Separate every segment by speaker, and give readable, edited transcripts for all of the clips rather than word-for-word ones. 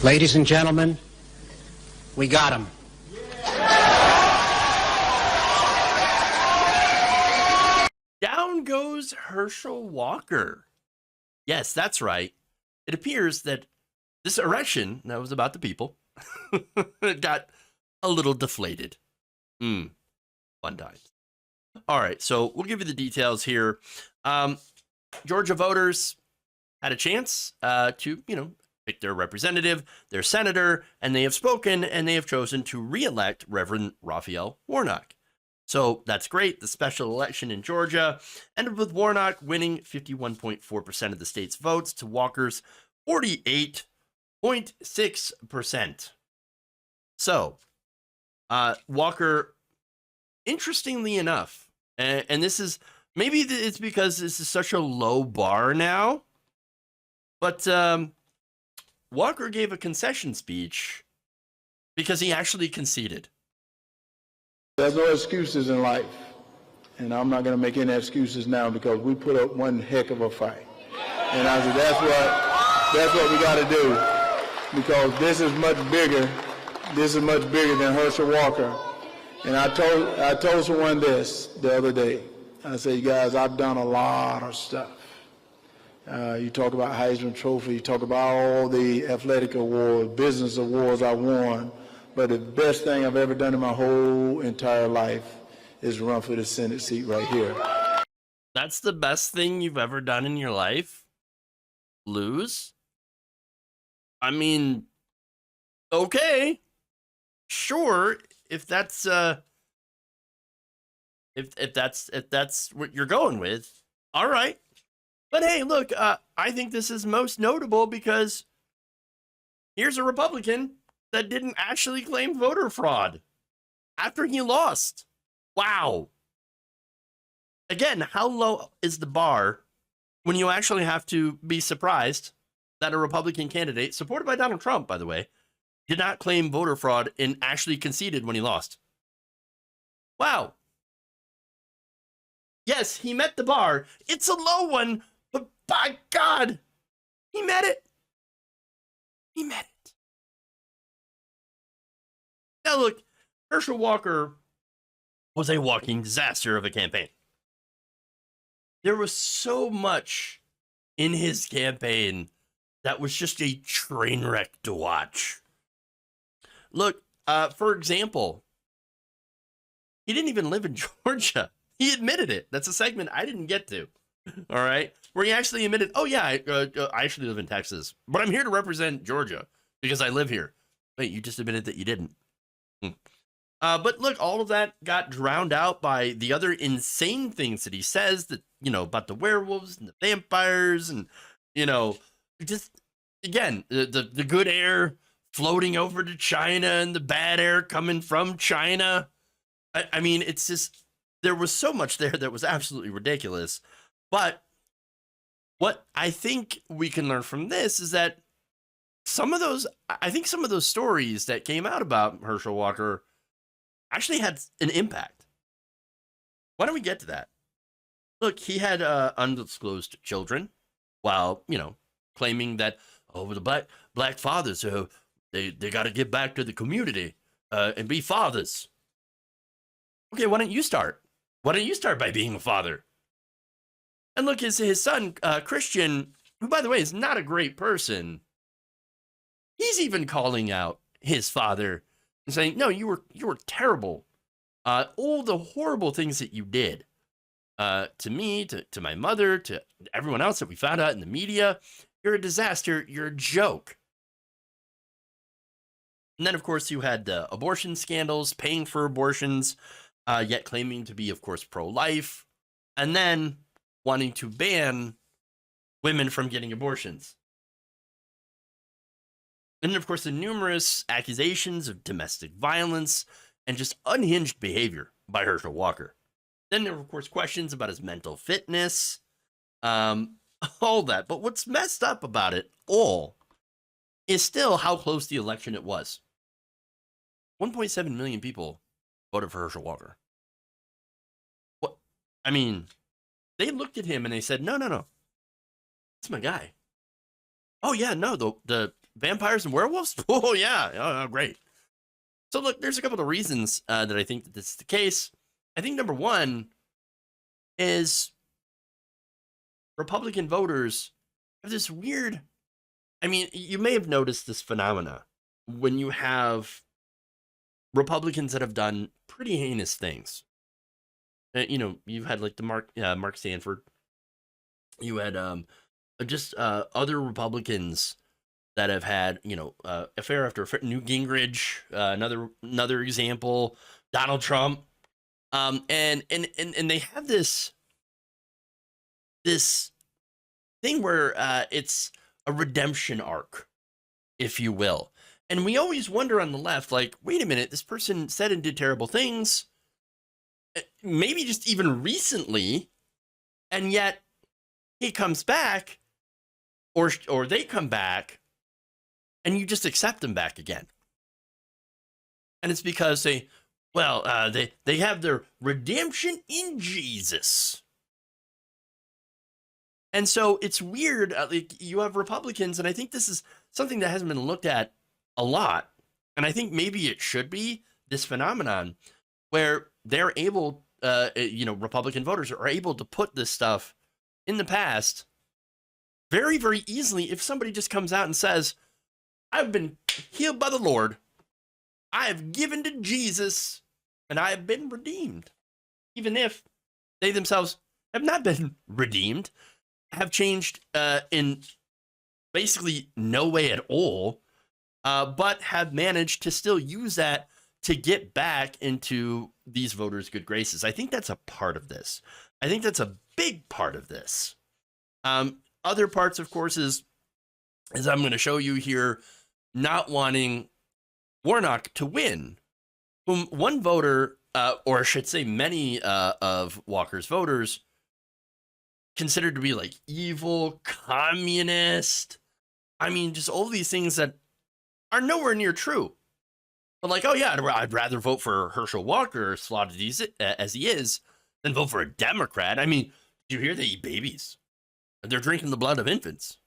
Speaker 1: Ladies and gentlemen, we got him.
Speaker 2: Down goes Herschel Walker. Yes, that's right. It appears that this erection that was about the people got a little deflated. Fun times. All right, so we'll give you the details here. Georgia voters had a chance to, pick their representative, their senator, and they have spoken, and they have chosen to re-elect Reverend Raphael Warnock. So that's great. The special election in Georgia ended with Warnock winning 51.4% of the state's votes to Walker's 48.6%. So Walker, interestingly enough, and this is, maybe it's because this is such a low bar now, but Walker gave a concession speech because he actually conceded.
Speaker 3: There's no excuses in life, and I'm not going to make any excuses now because we put up one heck of a fight. And I said, that's what we got to do, because this is much bigger. This is much bigger than Herschel Walker. And I told someone this the other day. I said, you guys, I've done a lot of stuff. You talk about Heisman Trophy, you talk about all the athletic awards, business awards I won. But the best thing I've ever done in my whole entire life is run for the Senate seat right here.
Speaker 2: That's the best thing you've ever done in your life? Lose? I mean, okay. Sure, if that's if that's what you're going with, all right. But hey, look, I think this is most notable because here's a Republican that didn't actually claim voter fraud after he lost. Wow. Again, how low is the bar when you actually have to be surprised that a Republican candidate, supported by Donald Trump, by the way, did not claim voter fraud and actually conceded when he lost? Wow. Yes, he met the bar. It's a low one, but by God, he met it. He met it. Now, look, Herschel Walker was a walking disaster of a campaign. There was so much in his campaign that was just a train wreck to watch. Look, for example, he didn't even live in Georgia. He admitted it. That's a segment I didn't get to. All right. Where he actually admitted, oh, yeah, I actually live in Texas, but I'm here to represent Georgia because I live here. Wait, you just admitted that you didn't. But look, all of that got drowned out by the other insane things that he says that, about the werewolves and the vampires and, just, again, the good air floating over to China and the bad air coming from China. I mean, it's just, there was so much there that was absolutely ridiculous. But what I think we can learn from this is that some of those stories that came out about Herschel Walker actually had an impact. Why don't we get to that? Look, he had undisclosed children while, claiming that, the black fathers, they got to give back to the community and be fathers. Okay, why don't you start? Why don't you start by being a father? And look, his son, Christian, who, by the way, is not a great person, he's even calling out his father and saying, no, you were terrible. All the horrible things that you did to me, to my mother, to everyone else that we found out in the media. You're a disaster. You're a joke. And then, of course, you had the abortion scandals, paying for abortions, yet claiming to be, of course, pro-life, and then wanting to ban women from getting abortions. And then, of course, the numerous accusations of domestic violence and just unhinged behavior by Herschel Walker. Then there were, of course, questions about his mental fitness, all that. But what's messed up about it all is still how close the election it was. 1.7 million people voted for Herschel Walker. What? I mean, they looked at him and they said, no, that's my guy. Oh, yeah, no, the vampires and werewolves? Oh, yeah. Oh, great. So, look, there's a couple of reasons that I think that this is the case. I think number one is Republican voters have this weird... I mean, you may have noticed this phenomena when you have Republicans that have done pretty heinous things. You know, you've had like the Mark Sanford. You had just other Republicans that have had, you know, affair after affair. Newt Gingrich, another example. Donald Trump, and they have this thing where it's a redemption arc, if you will. And we always wonder on the left, like, wait a minute, this person said and did terrible things, maybe just even recently, and yet he comes back, or they come back, and you just accept them back again. And it's because they have their redemption in Jesus. And so it's weird, like you have Republicans, and I think this is something that hasn't been looked at a lot, and I think maybe it should be, this phenomenon where they're able, Republican voters are able to put this stuff in the past very, very easily. If somebody just comes out and says, I've been healed by the Lord, I have given to Jesus, and I have been redeemed, even if they themselves have not been redeemed, have changed in basically no way at all, but have managed to still use that to get back into these voters' good graces. I think that's a part of this. I think that's a big part of this. Other parts, of course, is, as I'm going to show you here, not wanting Warnock to win, whom one voter, or I should say many of Walker's voters, considered to be like evil, communist. I mean, just all these things that are nowhere near true. But like, oh yeah, I'd rather vote for Herschel Walker, slaughtered as he is, than vote for a Democrat. I mean, did you hear they eat babies? They're drinking the blood of infants.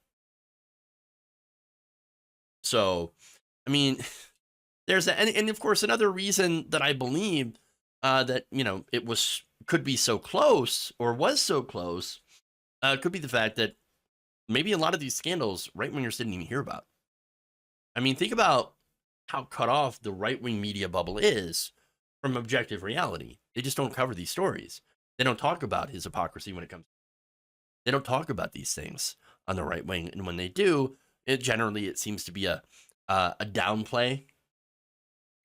Speaker 2: So, I mean, there's that. And of course, another reason that I believe that, you know, could be so close, or was so close, could be the fact that maybe a lot of these scandals, right when you're didn't even hear about. I mean, think about how cut off the right-wing media bubble is from objective reality. They just don't cover these stories. They don't talk about his hypocrisy when it comes. They don't talk about these things on the right wing, and when they do, it seems to be a downplay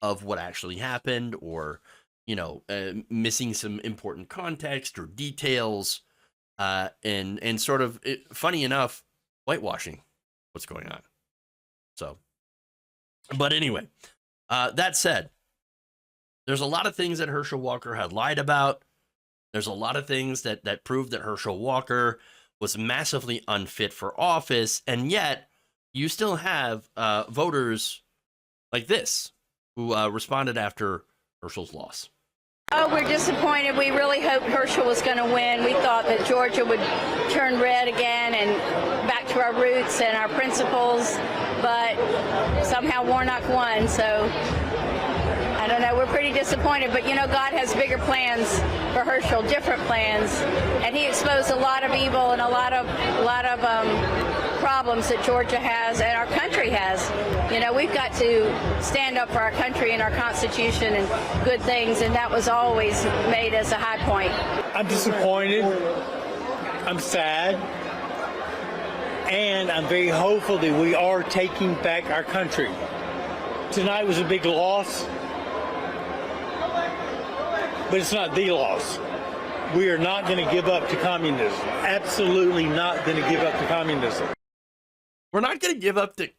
Speaker 2: of what actually happened, or, you know, missing some important context or details, and sort of, funny enough, whitewashing what's going on. So, but anyway, that said, there's a lot of things that Herschel Walker had lied about. There's a lot of things that prove that Herschel Walker was massively unfit for office, and yet you still have voters like this who responded after Herschel's loss.
Speaker 4: Oh, we're disappointed. We really hoped Herschel was going to win. We thought that Georgia would turn red again and back to our roots and our principles, but somehow Warnock won, so I don't know. We're pretty disappointed, but you know, God has bigger plans for Herschel, different plans, and he exposed a lot of evil and a lot of problems that Georgia has and our country has. You know, we've got to stand up for our country and our Constitution and good things, and that was always made as a high point.
Speaker 5: I'm disappointed. I'm sad. And I'm very hopeful that we are taking back our country. Tonight was a big loss, but it's not the loss. We are not going to give up to communism. Absolutely not going to give up to communism.
Speaker 2: We're not going to give up to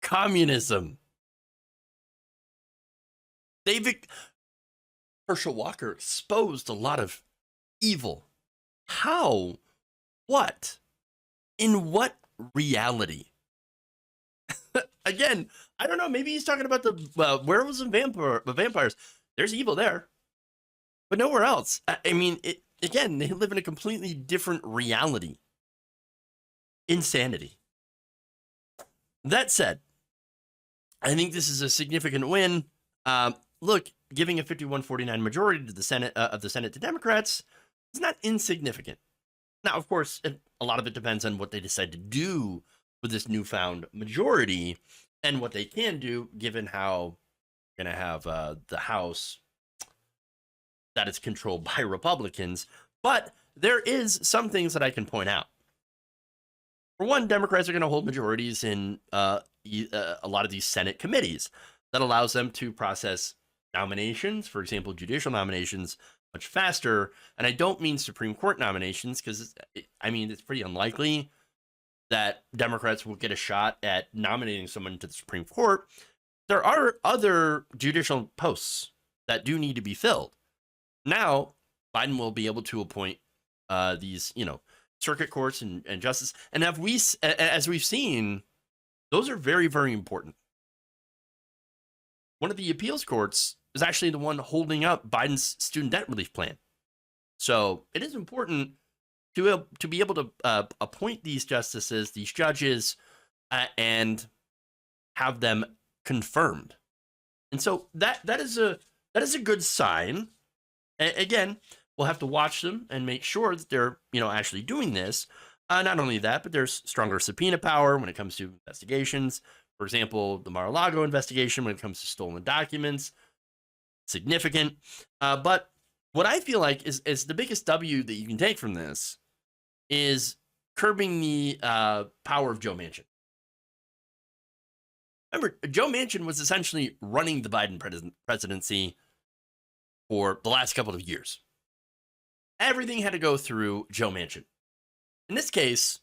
Speaker 2: communism. Herschel Walker exposed a lot of evil. How? What? In what reality? Again, I don't know. Maybe he's talking about the werewolves and vampires. There's evil there, but nowhere else. I mean, again, they live in a completely different reality. Insanity. That said, I think this is a significant win. Look, giving a 51-49 majority to the Senate of the Senate to Democrats is not insignificant. Now, of course, a lot of it depends on what they decide to do with this newfound majority and what they can do, given how we're going to have the House that is controlled by Republicans. But there is some things that I can point out. For one, Democrats are going to hold majorities in a lot of these Senate committees. That allows them to process nominations, for example, judicial nominations, much faster. And I don't mean Supreme Court nominations, because, I mean, it's pretty unlikely that Democrats will get a shot at nominating someone to the Supreme Court. There are other judicial posts that do need to be filled. Now, Biden will be able to appoint these, circuit courts and justice. And as we've seen, those are very, very important. One of the appeals courts is actually the one holding up Biden's student debt relief plan. So it is important to be able to appoint these justices, these judges, and have them confirmed. And so that is a good sign. Again, we'll have to watch them and make sure that they're actually doing this. Not only that, but there's stronger subpoena power when it comes to investigations. For example, the Mar-a-Lago investigation when it comes to stolen documents, significant. But what I feel like is the biggest W that you can take from this is curbing the power of Joe Manchin. Remember, Joe Manchin was essentially running the Biden presidency for the last couple of years. Everything had to go through Joe Manchin. In this case,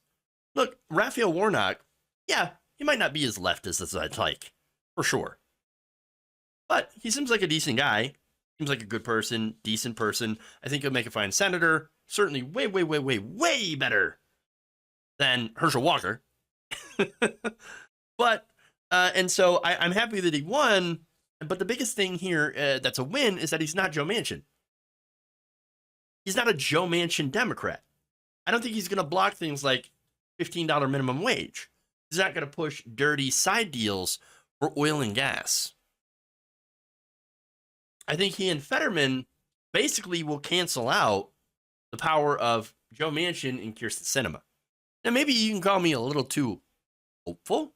Speaker 2: look, Raphael Warnock, yeah, he might not be as leftist as I'd like, for sure. But he seems like a decent guy. Seems like a good person, decent person. I think he'll make a fine senator. Certainly way, way, way, way, way better than Herschel Walker. But, and so I'm happy that he won. But the biggest thing here that's a win is that he's not Joe Manchin. He's not a Joe Manchin Democrat. I don't think he's going to block things like $15 minimum wage. He's not going to push dirty side deals for oil and gas. I think he and Fetterman basically will cancel out the power of Joe Manchin and Kyrsten Sinema. Now, maybe you can call me a little too hopeful.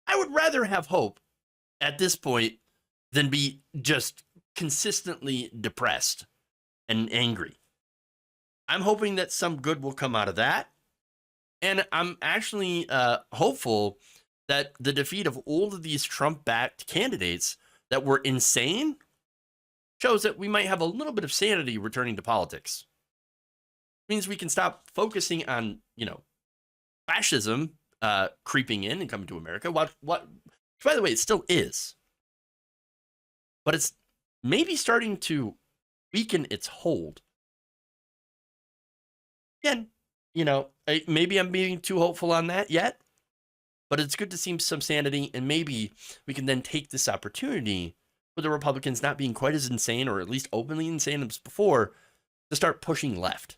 Speaker 2: I would rather have hope at this point than be just consistently depressed and angry. I'm hoping that some good will come out of that. And I'm actually hopeful that the defeat of all of these Trump-backed candidates that were insane shows that we might have a little bit of sanity returning to politics. It means we can stop focusing on, fascism creeping in and coming to America. What, by the way, it still is. But it's maybe starting to weaken its hold. Again, maybe I'm being too hopeful on that yet, but it's good to see some sanity, and maybe we can then take this opportunity with the Republicans not being quite as insane, or at least openly insane as before, to start pushing left.